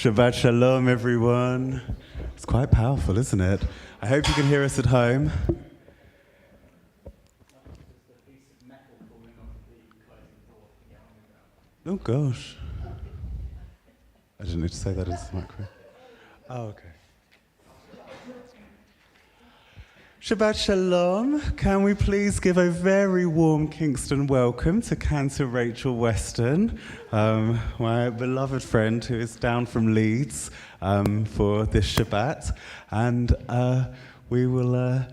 Shabbat Shalom, everyone. It's quite powerful, isn't it? I hope you can hear us at home. Oh, gosh. I didn't need to say that as the microphone. Oh, okay. Shabbat Shalom. Can we please give a very warm Kingston welcome to Cantor Rachel Weston, my beloved friend who is down from Leeds for this Shabbat. And we will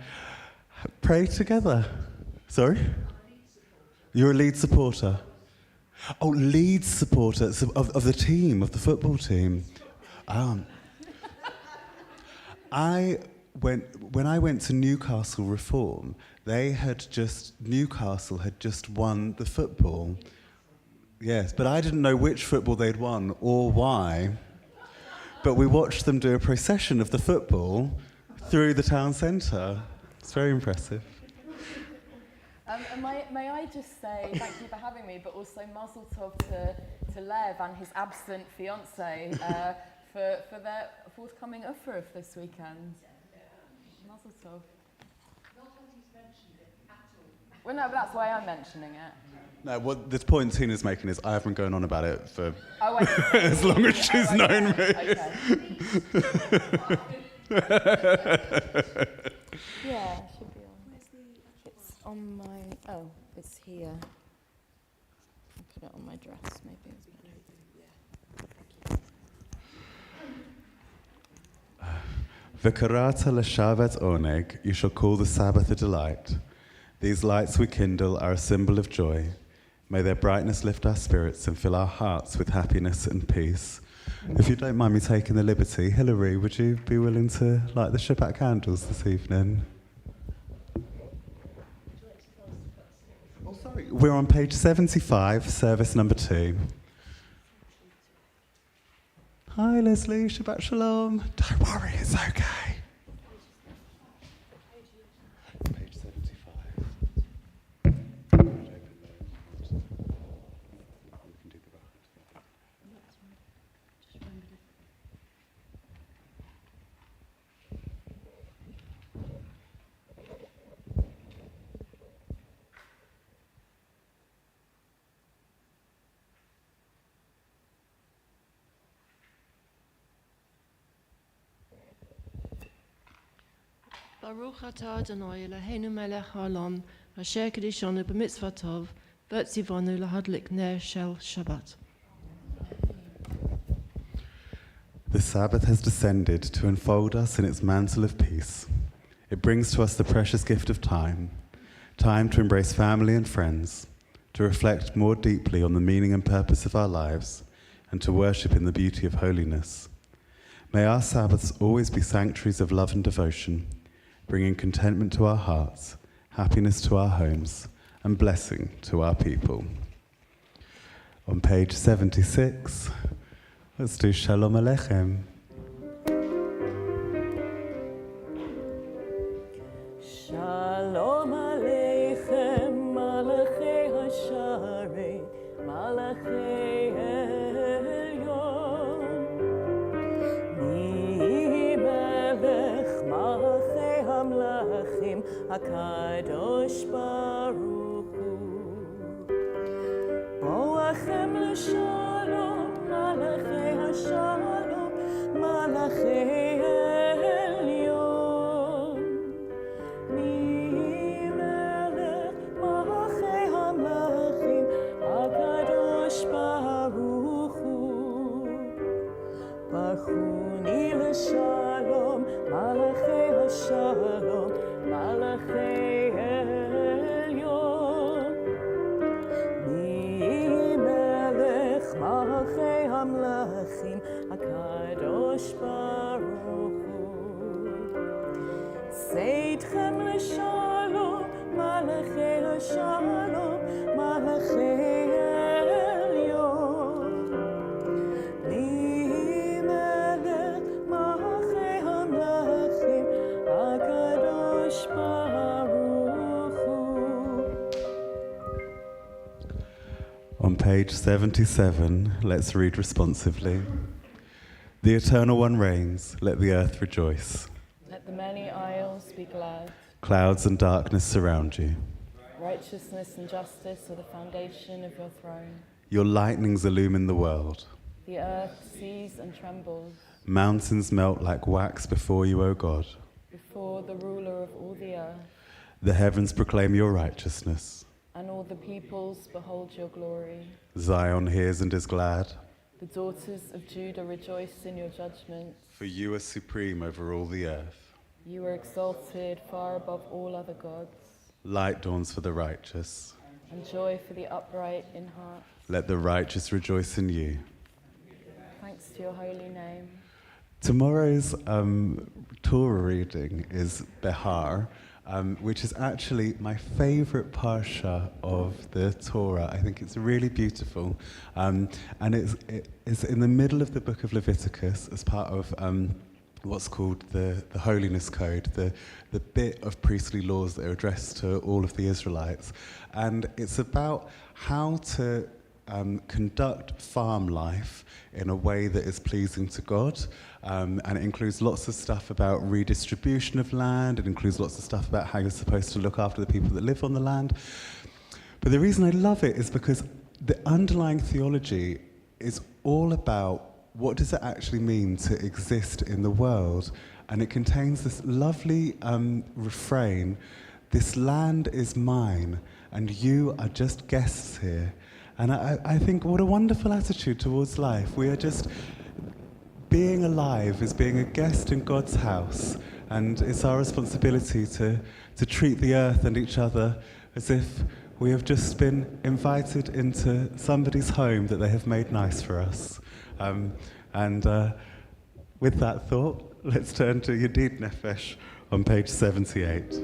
pray together. Sorry? You're a Leeds supporter? Oh, Leeds supporter of the team, of the football team. When I went to Newcastle Reform, Newcastle had just won the football. Yes, but I didn't know which football they'd won or why. But we watched them do a procession of the football through the town centre. It's very impressive. May I just say thank you for having me, but also mazel tov to Lev and his absent fiancée for their forthcoming Ufruf this weekend. Mazel tov. Not what he's mentioned it at all. Well, no, but that's why I'm mentioning it. No, what the point Tina's making is I have been going on about it for as long as she's known me. Okay. Yeah, it should be on. It's on my. Oh, it's here. I'll put it on my dress, maybe. It's better. V'karata l'shavat oneg, you shall call the Sabbath a delight. These lights we kindle are a symbol of joy. May their brightness lift our spirits and fill our hearts with happiness and peace. If you don't mind me taking the liberty, Hilary, would you be willing to light the Shabbat candles this evening? Oh, sorry. We're on page 75, service number 2. Hi, Leslie. Shabbat Shalom. Don't worry, it's okay. Page 75. Baruch atah Adonai Eloheinu melech haolam, asher kedishanu b'mitzvah tov, v'tzivanu lahadlik ner shel Shabbat. The Sabbath has descended to enfold us in its mantle of peace. It brings to us the precious gift of time to embrace family and friends, to reflect more deeply on the meaning and purpose of our lives, and to worship in the beauty of holiness. May our Sabbaths always be sanctuaries of love and devotion, bringing contentment to our hearts, happiness to our homes, and blessing to our people. On page 76, let's do Shalom Aleichem. Shalom Aleichem, Malachei Hasharei, Malachei Elyon. Mi melech Malachei Hamlachim, HaKadosh Baruch Hu. Boachem l'shalom, Malachei Hashalom, Malachei Elyon. Mi melech Malachei Hamlachim, HaKadosh Baruch Hu. Baruchuni l'shalom, Malachei Hashalom, Malachei Elyon. Mi melech Malachei Hamlachim, HaKadosh Baruch Hu. Seidchem l'shalom, Malachei Hashalom, Malachei Elyon. Mi melech Malachei Hamlachim, HaKadosh Baruch Hu. On page 77, let's read responsively. The Eternal One reigns, let the earth rejoice. Let the many isles be glad. Clouds and darkness surround you. Righteousness and justice are the foundation of your throne. Your lightnings illumine the world. The earth sees and trembles Mountains melt like wax before you, O God. before the ruler of all the earth. The heavens proclaim your righteousness. And all the peoples behold your glory. Zion hears and is glad. The daughters of Judah rejoice in your judgments. For you are supreme over all the earth. You are exalted far above all other gods. Light dawns for the righteous. And joy for the upright in heart. Let the righteous rejoice in you. Thanks to your holy name. Tomorrow's Torah reading is Behar, which is actually my favourite parsha of the Torah. I think it's really beautiful. And it's in the middle of the book of Leviticus as part of what's called the Holiness Code, the bit of priestly laws that are addressed to all of the Israelites. And it's about how to conduct farm life in a way that is pleasing to God. And it includes lots of stuff about redistribution of land. It includes lots of stuff about how you're supposed to look after the people that live on the land. But the reason I love it is because the underlying theology is all about what does it actually mean to exist in the world. And it contains this lovely refrain, this land is mine and you are just guests here. And I think what a wonderful attitude towards life. We are just, being alive is being a guest in God's house, and it's our responsibility to treat the earth and each other as if we have just been invited into somebody's home that they have made nice for us. With that thought, let's turn to Yedid Nefesh on page 78.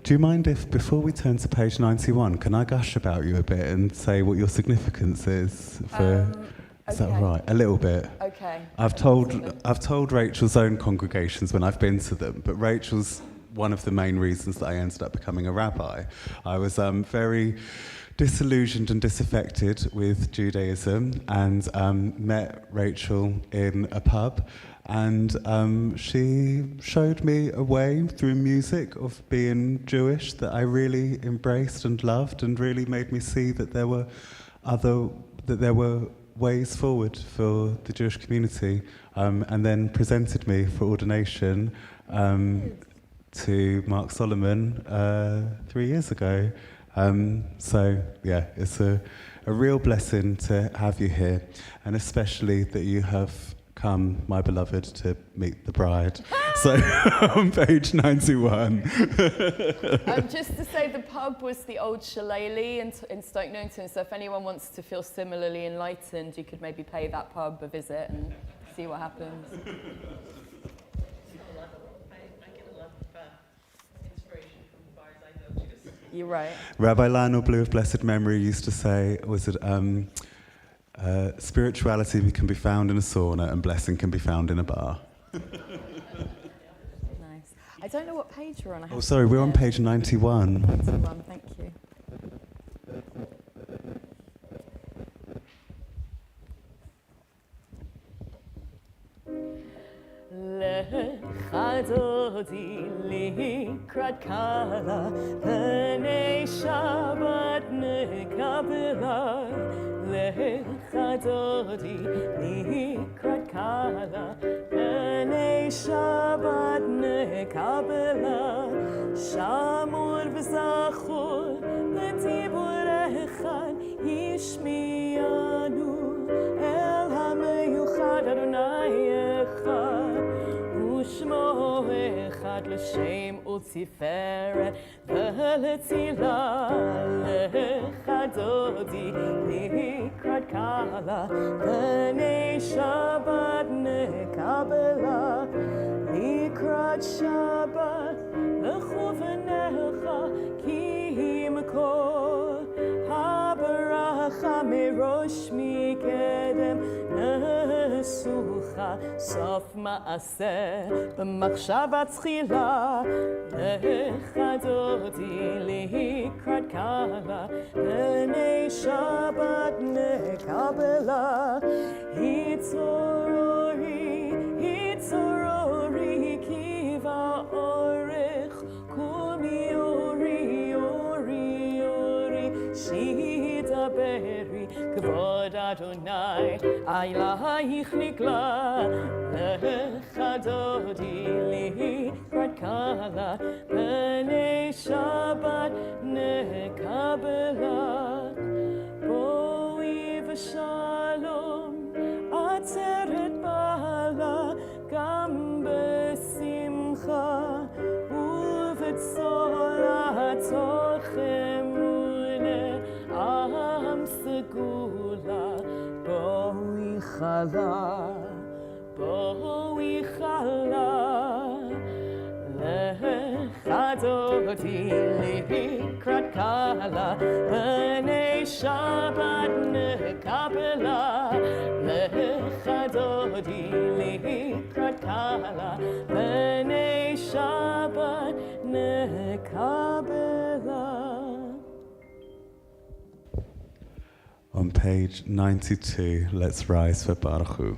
Do you mind if, before we turn to page 91, can I gush about you a bit and say what your significance is for... Is that all right? A little bit. Okay. I've told Rachel's own congregations when I've been to them, but Rachel's one of the main reasons that I ended up becoming a rabbi. I was very disillusioned and disaffected with Judaism and met Rachel in a pub, and she showed me a way through music of being Jewish that I really embraced and loved, and really made me see that there were ways forward for the Jewish community, and then presented me for ordination to Mark Solomon 3 years ago. So yeah, it's a real blessing to have you here, and especially that you have come, my beloved, to meet the bride. So on page 91. Just to say, the pub was the old Shillelagh in Stoke Newington, so if anyone wants to feel similarly enlightened, you could maybe pay that pub a visit and see what happens. I get a lot of inspiration from the bars I go to. You're right. Rabbi Lionel Blue of blessed memory used to say, spirituality can be found in a sauna and blessing can be found in a bar. Nice. I don't know what page we're on. Oh, sorry, we're on page 91. 91, thank you. Lecha dodi likrat kala, B'nei Shabbat nekabela. Lecha dodi likrat kala, B'nei Shabbat nekabela. Shamur v'zachor b'tibur echad yishmiyanu el hameyuchad Adonai echad. Ushmo echad l'shem u'tiferet v'letzilah. Lecha dodi likrat kala, B'nei Shabbat nekabela. Likrat Shabbat lechu v'necha ki imkor habaracha merosh mikedem nesucha sof maaseh b'machshava tchila. Lecha dodi likrat kala, B'nei Shabbat nekabela. Hitzorori kiva orech kumi ori shita beri kavod Adonai alayich nikla. Lecha dodi likrat kala, B'nei Shabbat nekabela. Boi v'shalom atzeret bala gam besimcha uvetzol atochem am segula. Boi chala lecha dodi likrat kala, B'nei Shabbat nekabela. Lecha dodi likrat kala, B'nei Shabbat nekabela. On page 92, let's rise for Baruch Hu.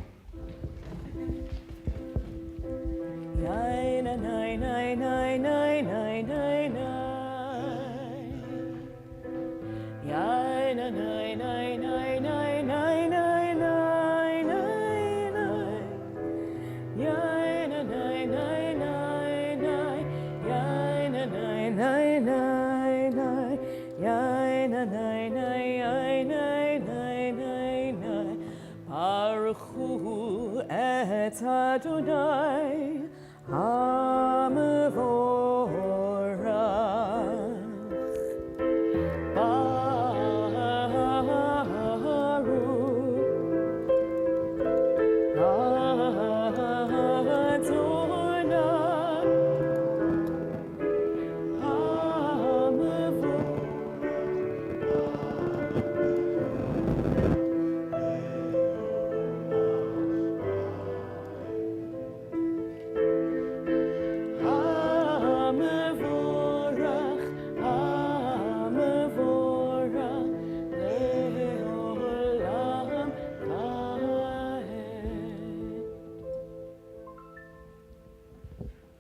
Baruch Hu et Adonai HaMevorach.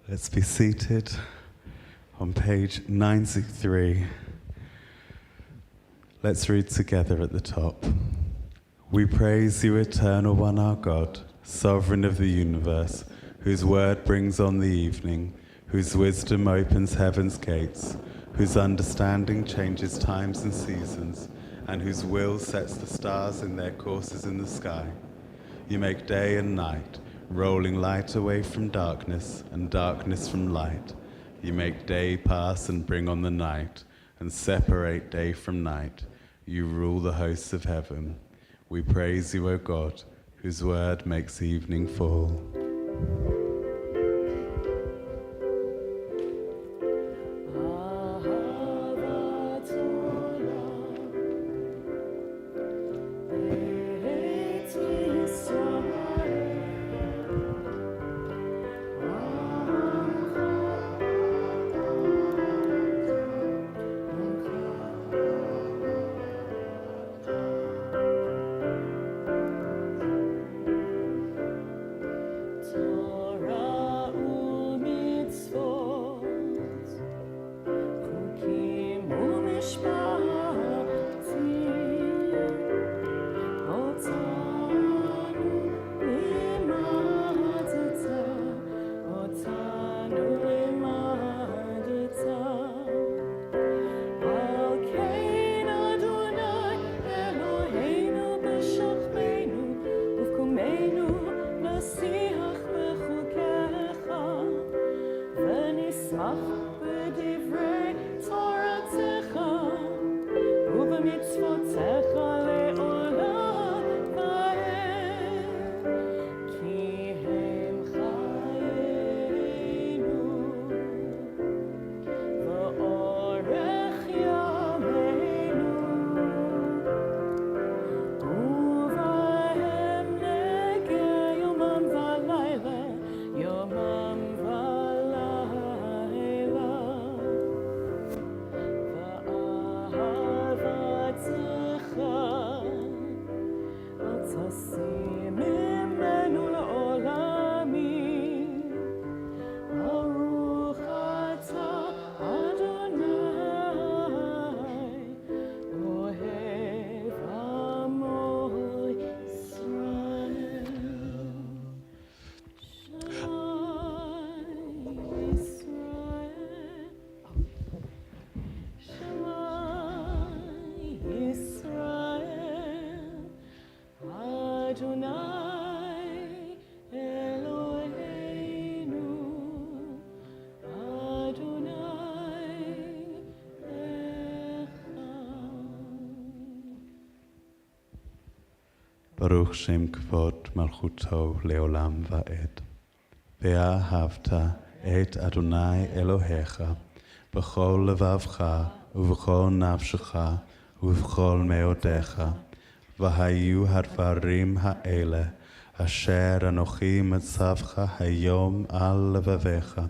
Let's be seated on page 93. Let's read together at the top. We praise you, eternal one, our God, sovereign of the universe, whose word brings on the evening, whose wisdom opens heaven's gates, whose understanding changes times and seasons, and whose will sets the stars in their courses in the sky. You make day and night, rolling light away from darkness and darkness from light. You make day pass and bring on the night, and separate day from night. You rule the hosts of heaven. We praise you, O God, whose word makes evening fall. Baruch Shem Kvod Malchuto Leolam Va'ed. Ve'ahavta et Adonai Elohecha b'chol levavcha u'v'chol nafshecha u'v'chol meodecha v'hayu hadvarim ha'ele asher anochi metzavcha hayom al levavecha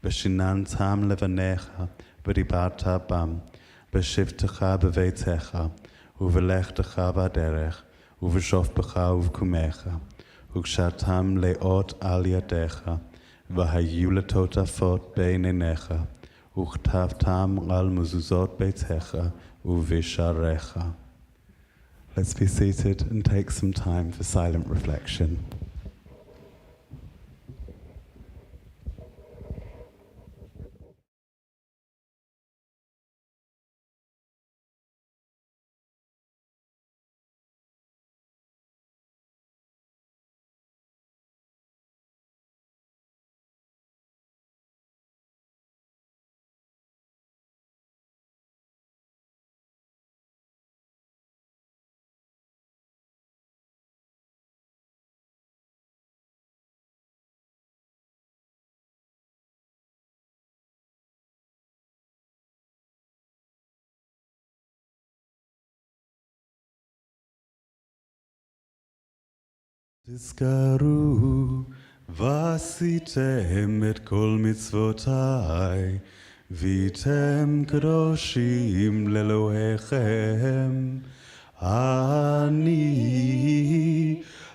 b'shinantam levanecha v'dibarta bam b'shivtecha b'veitecha u'v'lechtecha b'derech ובשופבך ובקומך, וקשרתם לאות על ידיך, והיו לטוטפות בין עיניך, וכתבתם על מזוזות ביתך ובשעריך. Let's be seated and take some time for silent reflection. תזכרו ועשיתם את כל מצוותיי והייתם קדושים לאלוהיכם אני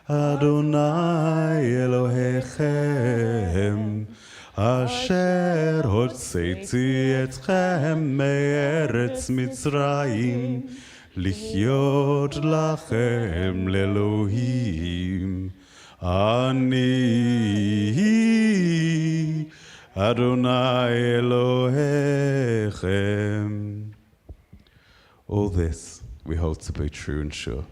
אדוני אלוהיכם אשר הוצאתי אתכם מארץ מצרים לחיות לכם לאלוהים. אני Adonai Elohechem. All this we hold to be true and sure.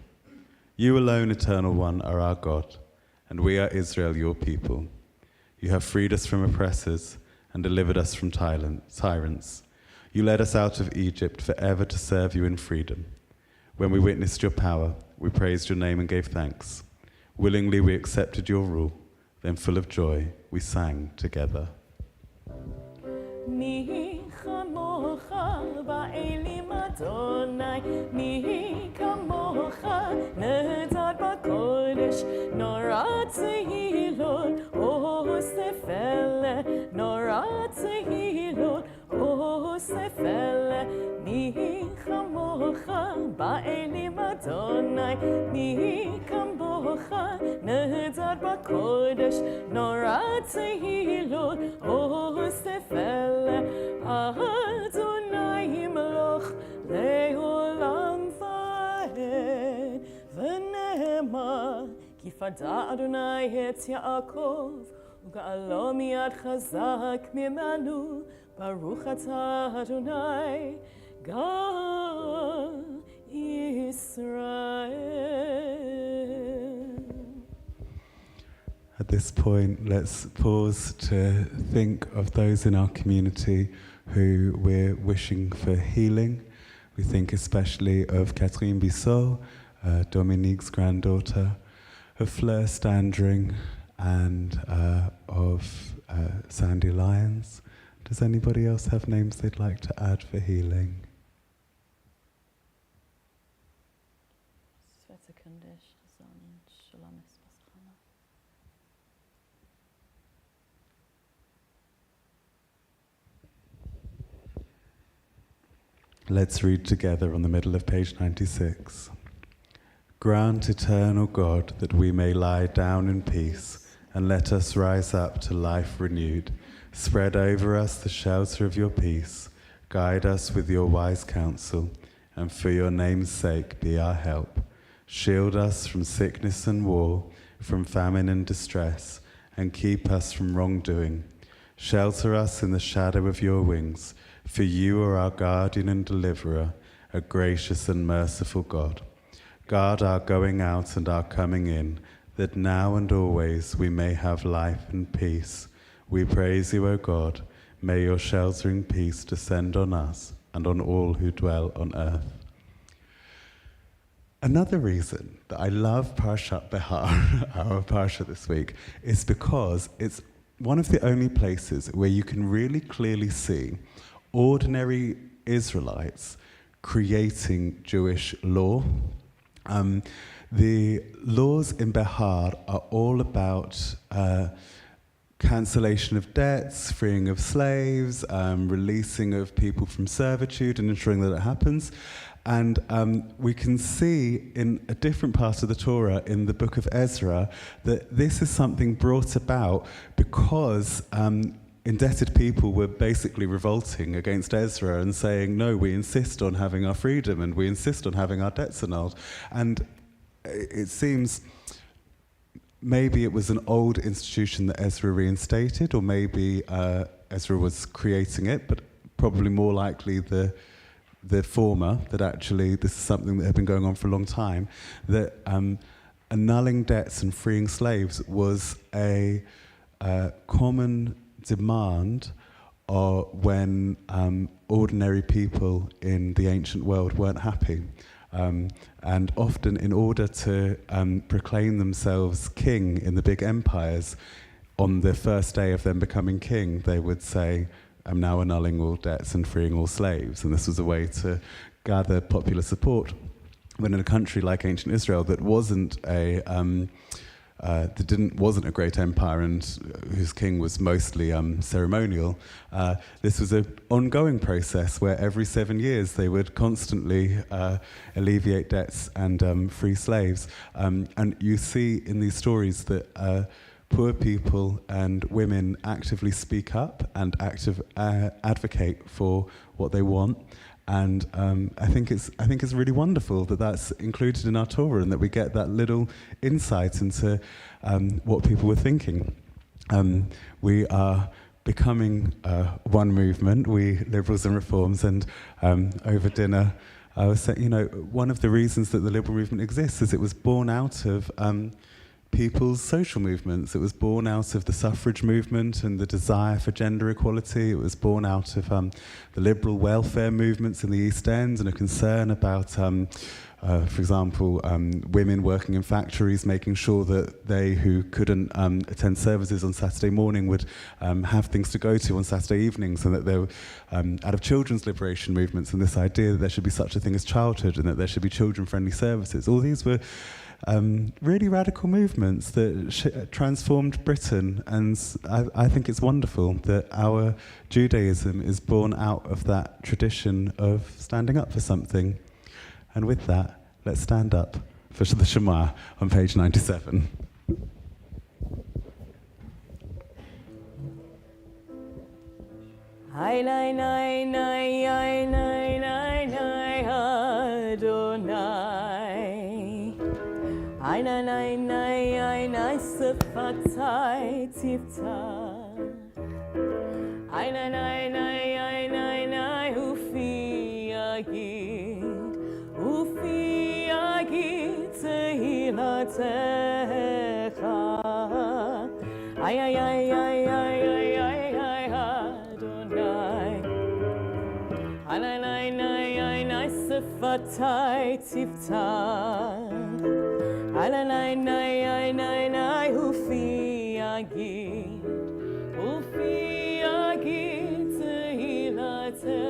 You alone, Eternal One, are our God, and we are Israel, your people. You have freed us from oppressors and delivered us from tyrants. You led us out of Egypt forever to serve you in freedom. When we witnessed your power, we praised your name and gave thanks. Willingly we accepted your rule. Then full of joy, we sang together. Mi chamocha ba'elim Adonai, mi kamocha nedad b'kodesh, norat zehilot, o sefele, norat zehilot, o sefele, mi chamocha ba'elim Adonai, mi kamocha nedad b'kodesh, norat zehilot, o sefele, Adonai Melech le'olam va'ed v'ne'ema ki fada Adonai et Yaakov u'ga'alo miyad chazak mimanu Baruch atah Adonai Gal Yisrael. At this point, let's pause to think of those in our community who we're wishing for healing. We think especially of Catherine Bissot, Dominique's granddaughter, of Fleur Standring, and of Sandy Lyons. Does anybody else have names they'd like to add for healing? Let's read together on the middle of page 96. Grant, eternal God, that we may lie down in peace, and let us rise up to life renewed. Spread over us the shelter of your peace. Guide us with your wise counsel, and for your name's sake be our help. Shield us from sickness and war, from famine and distress, and keep us from wrongdoing. Shelter us in the shadow of your wings, for you are our guardian and deliverer, a gracious and merciful God. Guard our going out and our coming in, that now and always we may have life and peace. We praise you, O God. May your sheltering peace descend on us and on all who dwell on earth. Another reason that I love Parshat Behar, our Parsha this week, is because it's one of the only places where you can really clearly see ordinary Israelites creating Jewish law. The laws in Behar are all about cancellation of debts, freeing of slaves, releasing of people from servitude and ensuring that it happens. And we can see in a different part of the Torah, in the book of Ezra, that this is something brought about because indebted people were basically revolting against Ezra and saying, no, we insist on having our freedom and we insist on having our debts annulled. And it seems maybe it was an old institution that Ezra reinstated, or maybe Ezra was creating it, but probably more likely the former, that actually this is something that had been going on for a long time, that annulling debts and freeing slaves was a common demand when ordinary people in the ancient world weren't happy. And often in order to proclaim themselves king in the big empires, on the first day of them becoming king, they would say, I'm now annulling all debts and freeing all slaves. And this was a way to gather popular support. When in a country like ancient Israel that wasn't a great empire and whose king was mostly ceremonial, this was an ongoing process where every 7 years they would constantly alleviate debts and free slaves. And you see in these stories that poor people and women actively speak up and advocate for what they want. And I think it's really wonderful that that's included in our Torah and that we get that little insight into what people were thinking. We are becoming one movement, we liberals and reforms, and over dinner I was saying, one of the reasons that the liberal movement exists is it was born out of people's social movements. It was born out of the suffrage movement and the desire for gender equality. It was born out of the liberal welfare movements in the East End and a concern about, for example, women working in factories, making sure that they who couldn't attend services on Saturday morning would have things to go to on Saturday evenings, and that they were out of children's liberation movements and this idea that there should be such a thing as childhood and that there should be children-friendly services. All these were really radical movements that transformed Britain, and I think it's wonderful that our Judaism is born out of that tradition of standing up for something. And with that, let's stand up for the Shema on page 97. Hai nai nai nai nai nai nai nai Adonai. Hai nai nai nai nai nai Sefatai Tifta. Hai nai nai nai nai nai nai Ufi Agid. Ufi Agid Tehilatecha. Ay ay ay ay ay ay ay ay Adonai. Ay nai nai nai nai Sefatai Tifta. Ay nai nai nai nai nai Ufi Agid. Ufi Agid Tehilatecha.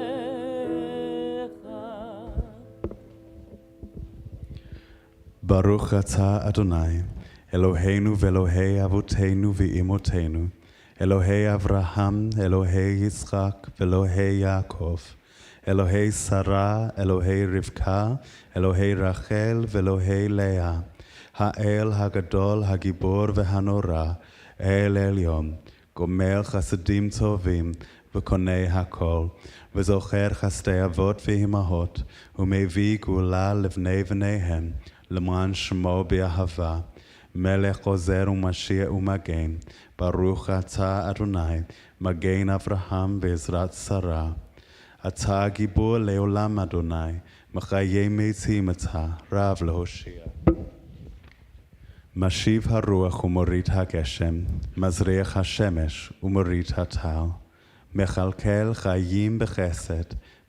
Baruch atah Adonai, Eloheinu ve'Elohei Avotenu ve'imotenu, Elohei Avraham, Elohei Yitzchak, ve'Elohei Yaakov, Elohei Sarah, Elohei Rivka, Elohei Rachel, ve'Elohei Leah, Ha'el Hagadol, Hagibor ve'Hanora, El Elyon, Gomer Chasadim Tovim, ve'Konei Hakol, ve'Zocher Chasdei Avot ve'Imahot, u'Mevi Gula levnei v'neihem, למען שמו באהבה, מלך עוזר ומשיח ומגן, ברוך אתה אדוני, מגן אברהם בעזרת שרה. אתה גיבור לעולם אדוני, מחיי מתים אתה, רב להושיע. משיב הרוח ומוריד הגשם, מזריח השמש ומוריד הטל. מכלכל חיים בחסד,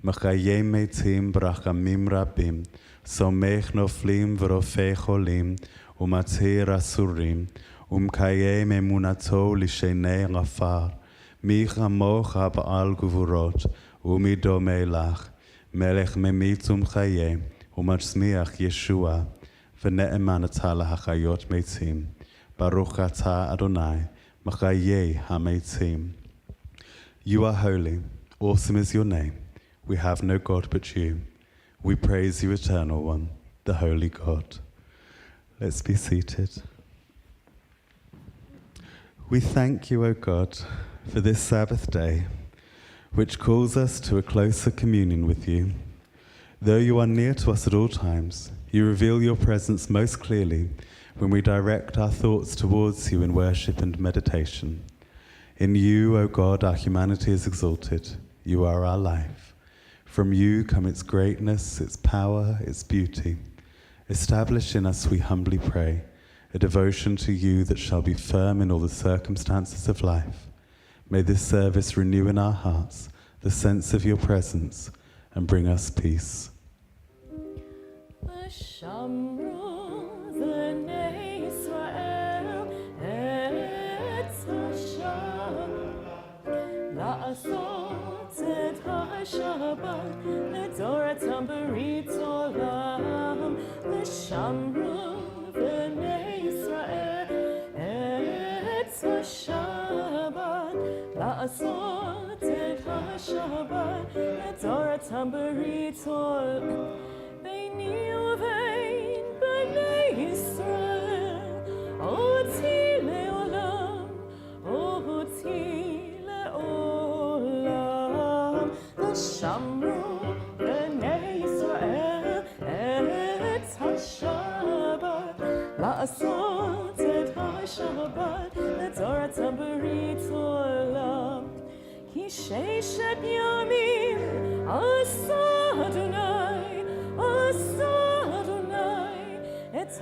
מחיי מתים ברחמים רבים, סומך נופלים ורופא חולים, ומצהיר אסורים, ומקיים אמונתו לשני עפר. מי כמוך בעל גבורות, ומי דומה לך, מלך ממית ומחיה, ומצמיח ישוע, ונאמן אתה להחיות מתים. ברוך אתה אדוני, מחיי המתים. You are holy, awesome is your name. We have no God but you. We praise you, Eternal One, the Holy God. Let's be seated. We thank you, O God, for this Sabbath day, which calls us to a closer communion with you. Though you are near to us at all times, you reveal your presence most clearly when we direct our thoughts towards you in worship and meditation. In you, O God, our humanity is exalted. You are our life. From you come its greatness, its power, its beauty. Establish in us, we humbly pray, a devotion to you that shall be firm in all the circumstances of life. May this service renew in our hearts the sense of your presence and bring us peace. את השבת לדורתם ברית עולם ושמרו בני ישראל את השבת לעשות את השבת לדורתם ברית עולם ביני ובין בני ישראל אותי לעולם אותי לעולם ושמרו בני ישראל את השבת לעשות את השבת לדורתם ברית עולם כי ששת ימים עשה אדוני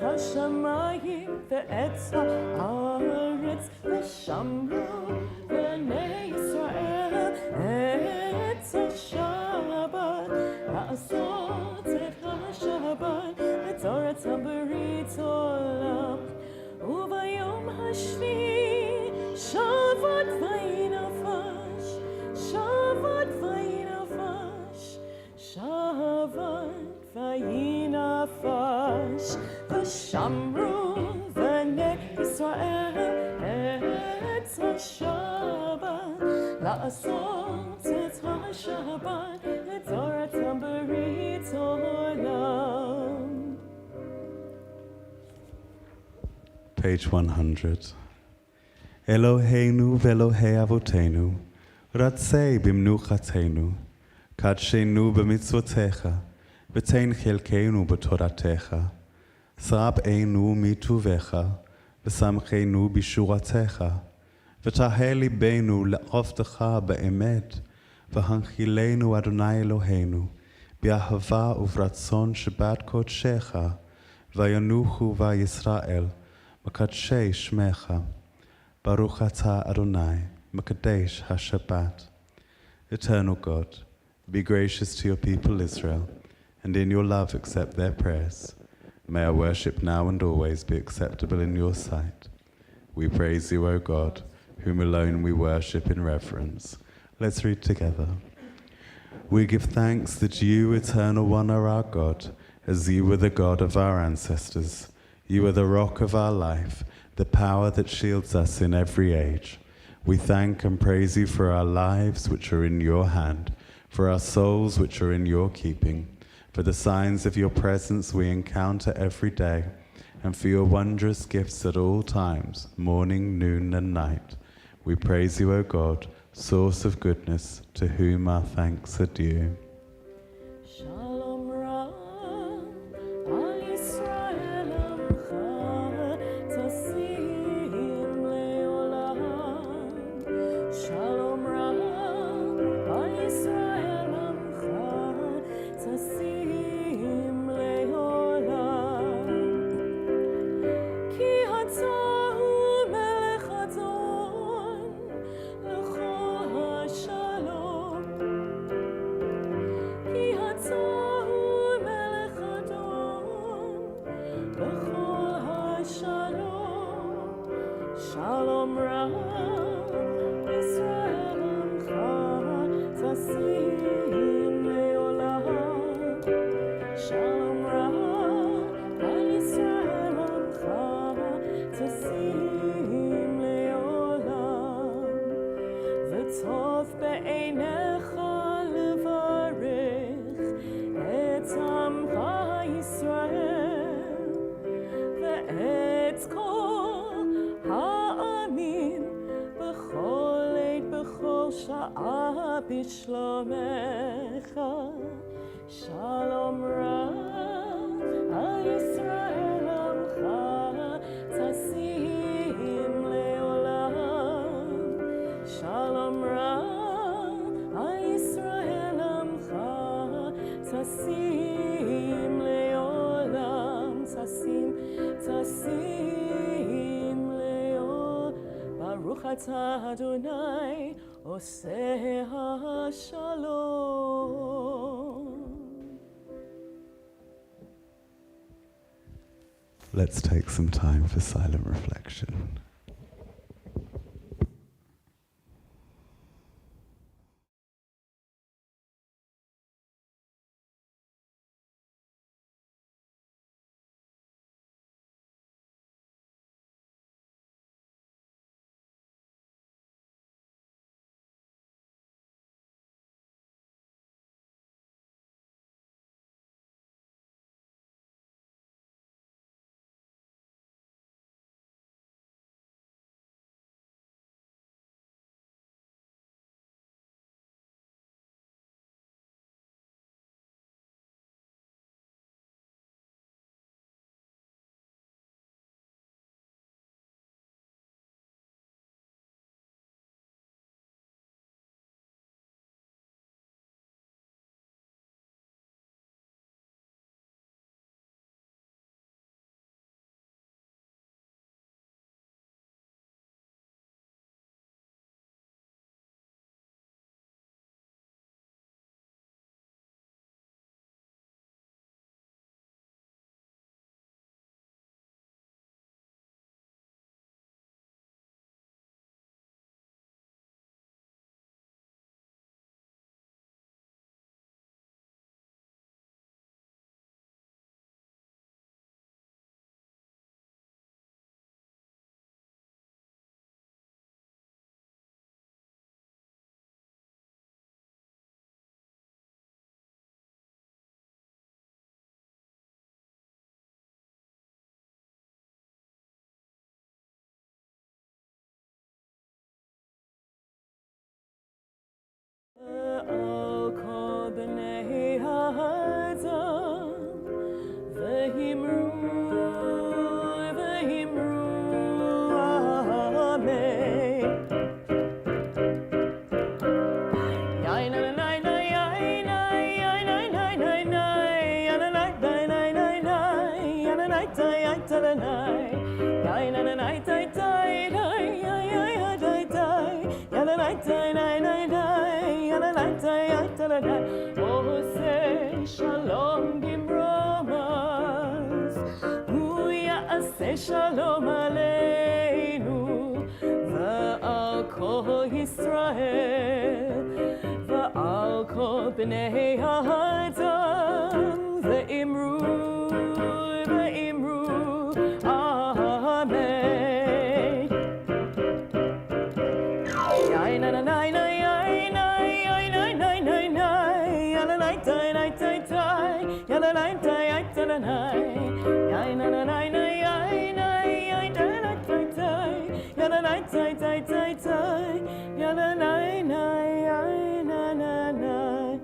השמיים ואת הארץ ושמרו בני ישראל את השבת לעשות את השבת לתורת הברית עולם וביום השביעי שבת וינפש שבת וינפש שבת וינפש ושמרו בני ישראל את השבת לעשות את השבת לתורת הברית עולם. Page 100. Eloheinu ve'Elohei avotenu, ratzei b'mnuchatenu, kadshenu b'mitzvotecha, v'tein chelkeinu b'toratecha, sarab'enu mituvecha, v'samchenu b'shuratecha, v'taheh libenu le'ovtecha ba'emet, v'hanchilenu Adonai Eloheinu, b'ahava uvratzon shabbat kodshecha, v'yanuchu v'Yisrael, Makadshei Shmecha, Baruch Atah Adonai, Makadesh HaShabbat. Eternal God, be gracious to your people Israel, and in your love accept their prayers. May our worship now and always be acceptable in your sight. We praise you, O God, whom alone we worship in reverence. Let's read together. We give thanks that you, Eternal One, are our God, as you were the God of our ancestors. You are the rock of our life, the power that shields us in every age. We thank and praise you for our lives which are in your hand, for our souls which are in your keeping, for the signs of your presence we encounter every day, and for your wondrous gifts at all times, morning, noon, and night. We praise you, O God, source of goodness, to whom our thanks are due. Shalom Rab, Al Yisrael Amcha, Tasim Leolam. Shalom Rab, Al Yisrael Amcha, Tasim Leolam. Ki Atahu Melech Adon, L'chol HaShalom. Ki Atahu Melech Adon, L'chol HaShalom. Shalom Rab, Yisrael Amcha, Tasim Leolam. Shalom Rab, Al Yisrael Amcha, Tasim Leolam. V'tov be'einecha levarech et amcha Yisrael ve'et kol ha'amim b'chol עת b'chol sha'a b'shlomecha. Shalom Rab, Al Yisrael Amcha, Tasim Leolam. Shalom Rab, Al Yisrael Amcha, Tasim Leolam. Tasim Leolam. Baruch Atah Adonai, Oseh HaShalom. Let's take some time for silent reflection. Yai na na nai tai tai dai, yai yai yai dai dai. Ya na nai tai nai nai dai, ya na nai tai yai ta na dai. Oh say shalom gimromas, hu ya'aseh shalom aleinu, va'al kol Yisrael, va'al kol bnei ha'adam, ve'imru, amen. Yai na na nai nai yai nai yai nai nai nai nai, ya na nai tai nai tai tai, ya na nai tai yai ta na nai, yai na na nai nai yai nai yai ta nai tai tai, ya na nai tai tai tai tai, ya na nai nai yai na na nai.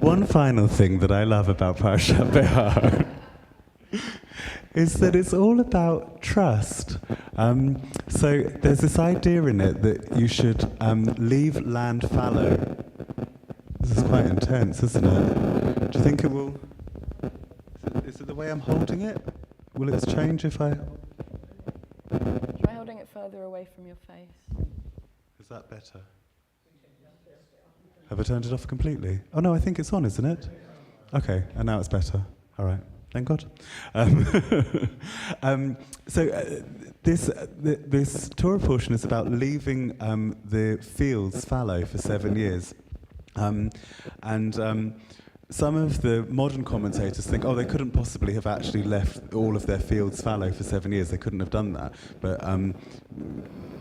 One final thing that I love about Parashat Behar is that it's all about trust. So there's this idea in it that you should leave land fallow. This is quite intense, isn't it? Do you think it will... Is it the way I'm holding it? Will it change if I... Try holding it further away from your face. Is that better? Have I turned it off completely? Oh no, I think it's on, isn't it? Okay, and now it's better. All right, thank God. This Torah portion is about leaving the fields fallow for 7 years. Some of the modern commentators think, they couldn't possibly have actually left all of their fields fallow for 7 years. They couldn't have done that. But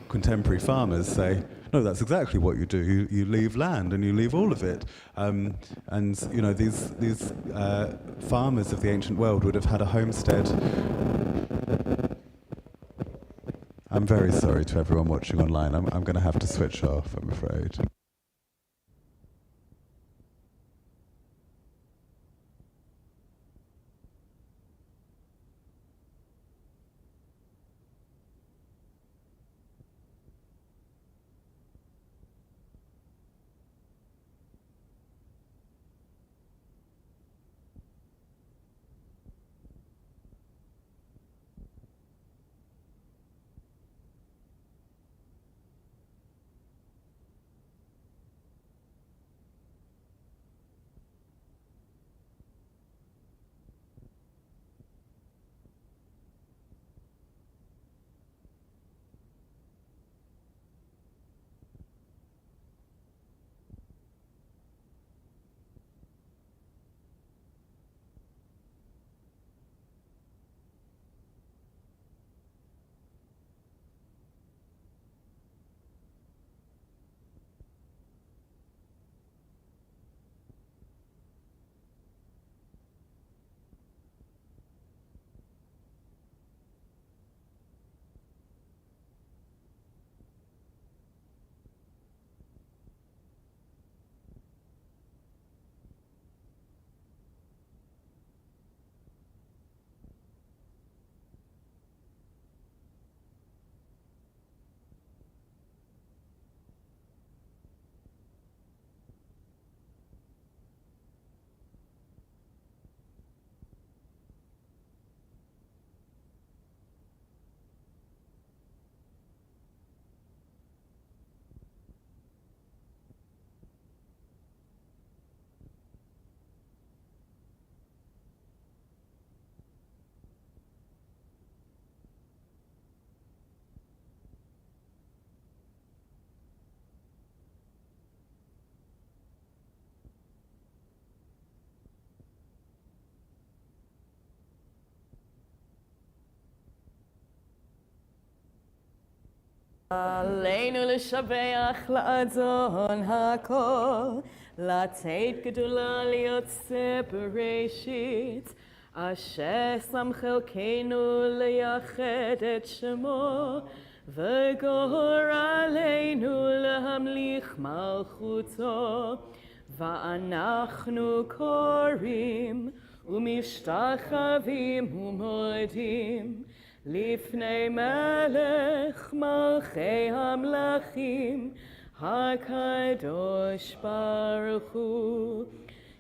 contemporary farmers say, no, that's exactly what you do. You leave land and you leave all of it. And you know, these farmers of the ancient world would have had a homestead. I'm very sorry to everyone watching online. I'm going to have to switch off, I'm afraid. עלינו לשבח לאדון הכל, לתת גדולה ליוצא בראשית, אשר שם חלקנו לייחד את שמו, וגור עלינו להמליך מלכותו, ואנחנו קוראים ומשתחווים ומודים לפני מלך מלכי המלכים, הקדוש ברוך הוא,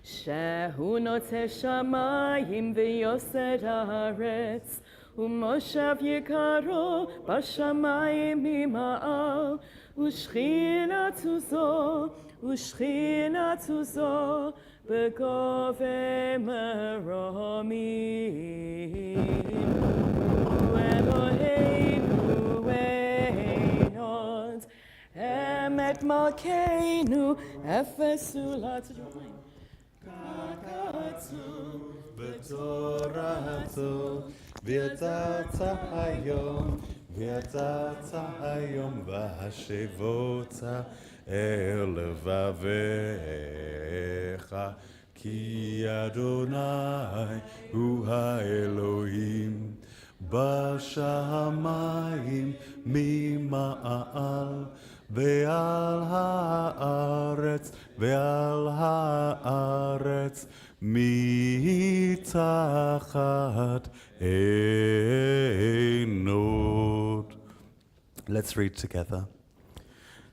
שהוא נוטה שמיים ויוסד הארץ, ומושב יקרו בשמיים ממעל, ושכינתו זו בגובה מרומים. הוא אלוהינו אין עוד, אמת מלכנו אפסו לתרומם. כתוב בתורתו, וידעת היום והשבות אל לבביך, כי אדוני הוא האלוהים בשמיים ממעל ועל הארץ מתחת עינות. Let's read together.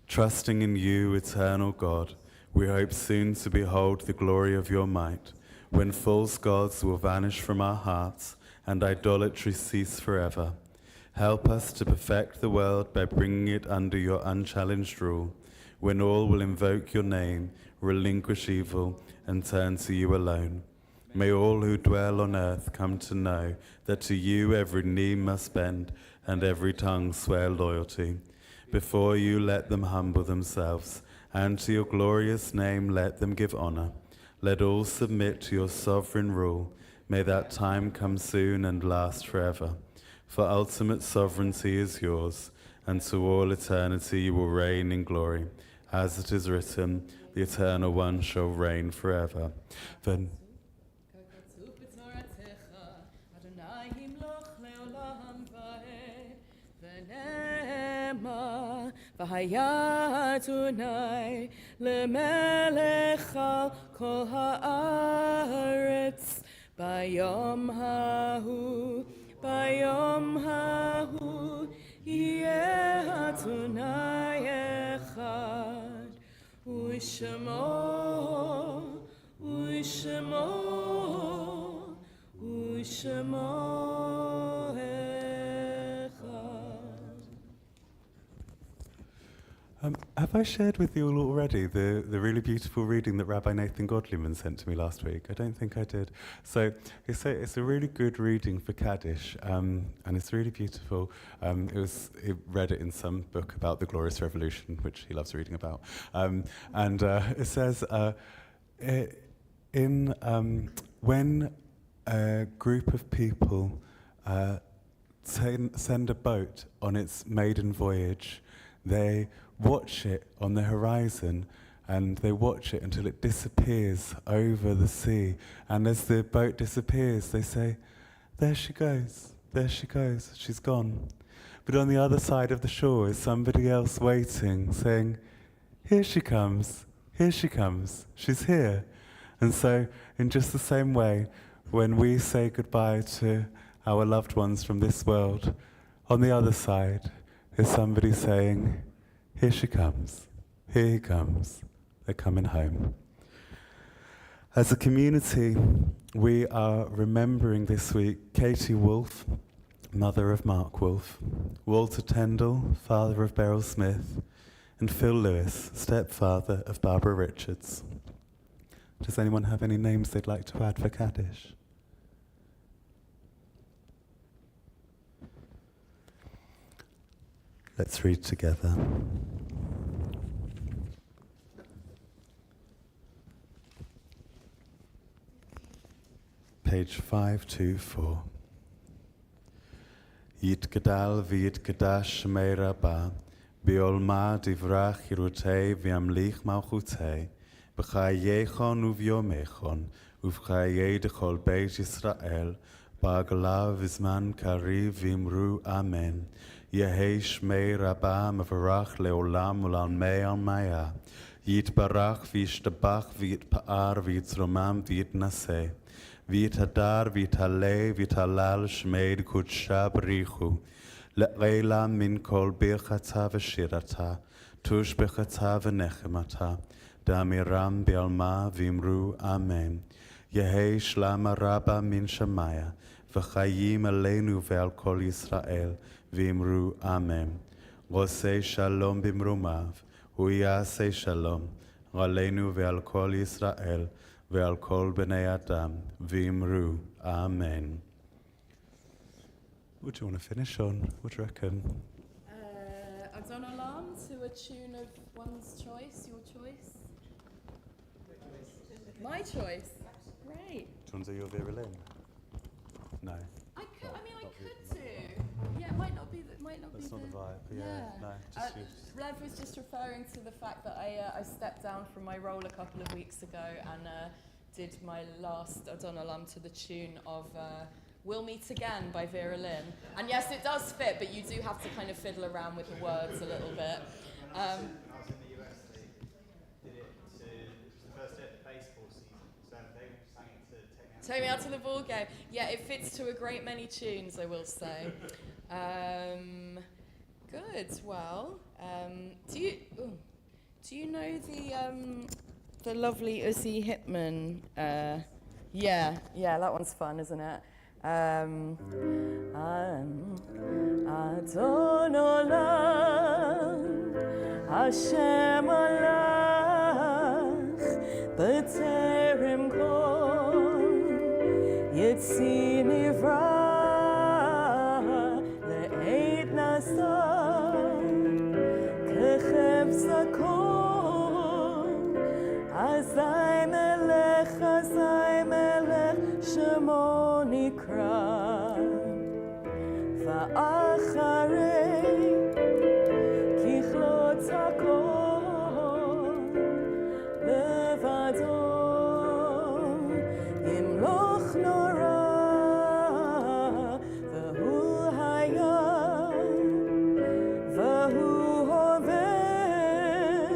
Trusting in you, eternal God, we hope soon to behold the glory of your might, when false gods will vanish from our hearts and idolatry cease forever. Help us to perfect the world by bringing it under your unchallenged rule, when all will invoke your name, relinquish evil, and turn to you alone. May all who dwell on earth come to know that to you every knee must bend and every tongue swear loyalty. Before you let them humble themselves, and to your glorious name let them give honor. Let all submit to your sovereign rule. May that time come soon and last forever. For ultimate sovereignty is yours, and to all eternity you will reign in glory. As it is written, the Eternal One shall reign forever. Then והיה אדוני למלך על כל הארץ ביום ההוא יהיה אדוני אחד ושמו have I shared with you all already the really beautiful reading that Rabbi Nathan Godliman sent to me last week? I don't think I did. So it's a really good reading for Kaddish, and it's really beautiful. He read it in some book about the Glorious Revolution, which he loves reading about. It says, when a group of people send a boat on its maiden voyage, they watch it on the horizon, and they watch it until it disappears over the sea. And as the boat disappears, they say, there she goes, she's gone. But on the other side of the shore is somebody else waiting, saying, here she comes, she's here. And so, in just the same way, when we say goodbye to our loved ones from this world, on the other side is somebody saying, here she comes, here he comes, they're coming home. As a community, we are remembering this week Katie Wolfe, mother of Mark Wolfe, Walter Tyndall, father of Beryl Smith, and Phil Lewis, stepfather of Barbara Richards. Does anyone have any names they'd like to add for Kaddish? Let's read together. Page 524. Yitgadal v'yitgadash shmei Rabbah, bi'olma divrach yirutei v'yamlich malchutei, b'chayechon uv'yomechon, uv'chayei dechol beit Yisrael, ba'agala v'zman kariv v'imru amen. Yehei shmei Rabbah mevarach leolam u'lalmei almaya. Yitbarach v'yishtabach v'yitpa'ar v'yitzromam v'yitnaseh. V'yitadar v'yitaleh v'yitalal shmei kudsha b'richu. Le'ela min kol birchata v'shirata. תושבחתה ונכמתה, דאמירם בעלמה ואמרו אמן. יהי שלמה רבה מן שמיה, וחיים עלינו ועל כל ישראל, ואמרו אמן. עושה שלום במרומיו, הוא יעשה שלום, עלינו ועל כל ישראל, ועל כל בני אדם, ואמרו אמן. What do you want to finish on? What do you reckon? Adon Olam to a tune of one's choice, your choice? My choice? Great. Do you want to do your Vera Lynn? No. I could do. Yeah, it might not be the... That's not the vibe. Yeah. No, just you. Lev was just referring to the fact that I stepped down from my role a couple of weeks ago and did my last Adon Olam to the tune of We'll Meet Again by Vera Lynn. And yes, it does fit, but you do have to kind of fiddle around with the words a little bit. I was in the US, they did it to, it was the first day of the baseball season, so they sang it to Take Me Out to the Ball Game. Yeah, it fits to a great many tunes, I will say. Good, well, do you know the lovely Uzi Hitman? Yeah, that one's fun, isn't it? Adon Olam, Hashem alach, b'terem kol, Yitzi nivra, le'ed nasa, k'chev zakon, azay melech, shemo nikra, va'acharei, kichlot hakol, levado, imloch nora, v'hu hayam, v'hu hoven,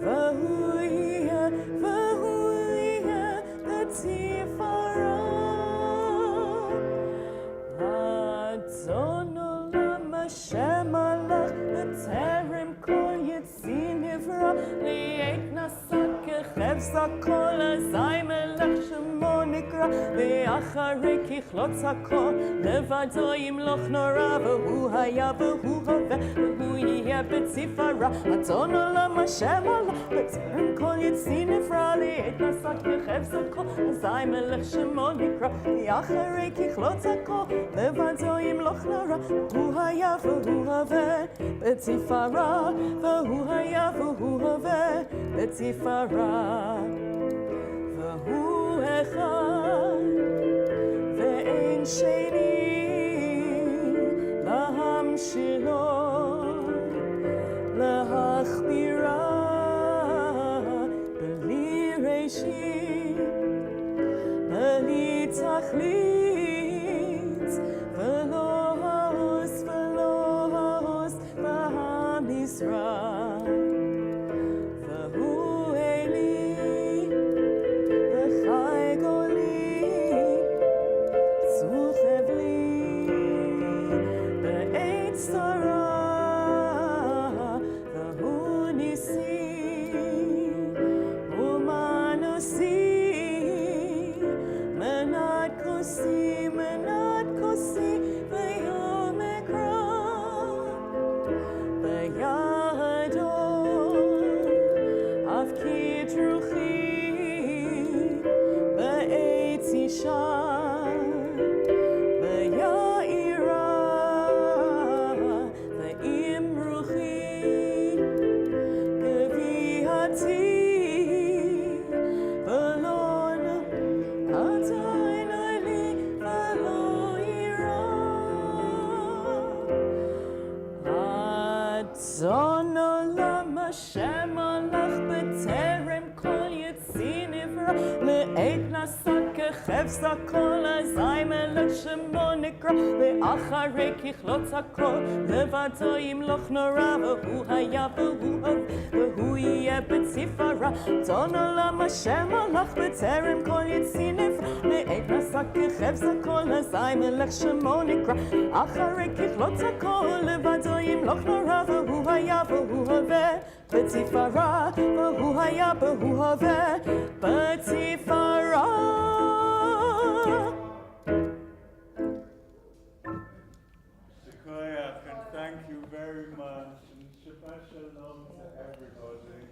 v'hu yeh, b'tifara. Adon Olam Hashem alach, b'terem kol yitzi nivra, li'et nasa k'chev zakol, azay melech shemo nikra, ve'acharei kichlot zakol, levado yimloch nora, v'hu haya v'hu hoveh, v'hu yeh b'tifara. Adon Olam Hashem alach, b'terem kol yitzi nivra, li'et nasa k'chev zakol, azay melech shemo nikra, ve'acharei kichlot zakol, levado yimloch nora, v'hu haya v'hu hoveh, b'tifara, v'hu haya v'hu hoveh, b'tifara. V'hu echad, ve'en sheni, להמשילו, להכבירה, בלי ראשית, בלי תכלית, ולא העוז והמשרה. והוא אלי, וחי גולי, צוחב לי, בעת צרה, והוא ניסי, ומנוסי, מנת כוסי, ויום אקרא, בידו, אף כי דרוכי, בעת אישה, ביעירה, ואם רוחי, גביעתי, ולא עדיין לי, ולא יירא. אדון עולם השם הלך בטרם כל יציא נברא, לעת נשא כחפץ הכל, אזי מלך שמו נקרא, ואחרי ככלות הכל, לבדו ימלוך נורא, והוא היה והוא והוא יהיה בציפרה. צאן עולם השם הלך בטרם כל יציא נפרע. לעת נשא כחפץ הכל אזי מלך שמו נקרא. אחרי ככלות הכל לבדו ימלוך נורא. והוא היה והוא הווה בציפרה. והוא היה והוא הווה בציפרה. And thank you very much. And Shabbat Shalom to everybody.